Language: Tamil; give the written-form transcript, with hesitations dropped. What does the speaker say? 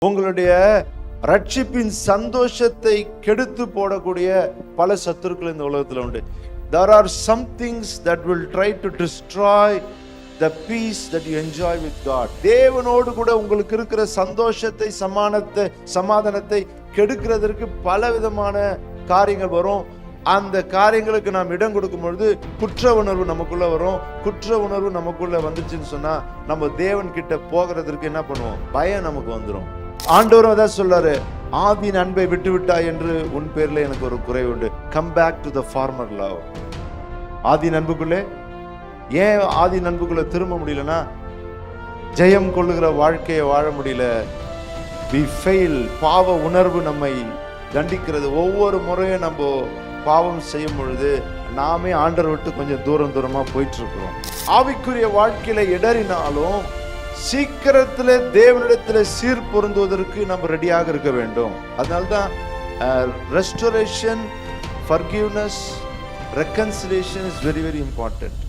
உங்களுடைய ரட்சிப்பின் சந்தோஷத்தை கெடுத்து போடக்கூடிய பல சத்துருக்கள் இந்த உலகத்தில் உண்டு. There are some things that will try to destroy the peace that you enjoy with God. தேவனோடு கூட உங்களுக்கு இருக்கிற சந்தோஷத்தை சமாதானத்தை கெடுக்கிறதற்கு பல விதமான காரியங்கள் வரும். அந்த காரியங்களுக்கு நாம் இடம் கொடுக்கும் பொழுது குற்ற உணர்வு நமக்குள்ள வரும். குற்ற உணர்வு நமக்குள்ள வந்துச்சுன்னு சொன்னா நம்ம தேவன் கிட்ட போகிறதற்கு என்ன பண்ணுவோம்? பயம் நமக்கு வந்துடும். ஆண்டவரும் அதான் சொல்றாரு, ஆதியின் அன்பை விட்டு விட்டாய் என்று உன் பேர்ல எனக்கு ஒரு குறை உண்டு. Come back to the former love. ஆதியின் அன்புக்குள்ளே ஏன் ஆதியின் அன்புக்குள்ள திரும்ப முடியலன்னா, ஜெயம் கொள்ளுகிற வாழ்க்கையை வாழ முடியல. we fail. பாவ உணர்வு நம்மை தண்டிக்கிறது. ஒவ்வொரு முறையும் நம்ம பாவம் செய்யும் பொழுது நாமே ஆண்டவர் விட்டு கொஞ்சம் தூரமா போயிட்டு இருக்கிறோம். ஆவிக்குரிய வாழ்க்கையில இடறினாலும் சீக்கிரத்துல தேவனிடத்துல சீர் பொருந்துவதற்கு நம்ம ரெடியாக இருக்க வேண்டும். அதனால்தான் restoration, forgiveness, reconciliation is very very important.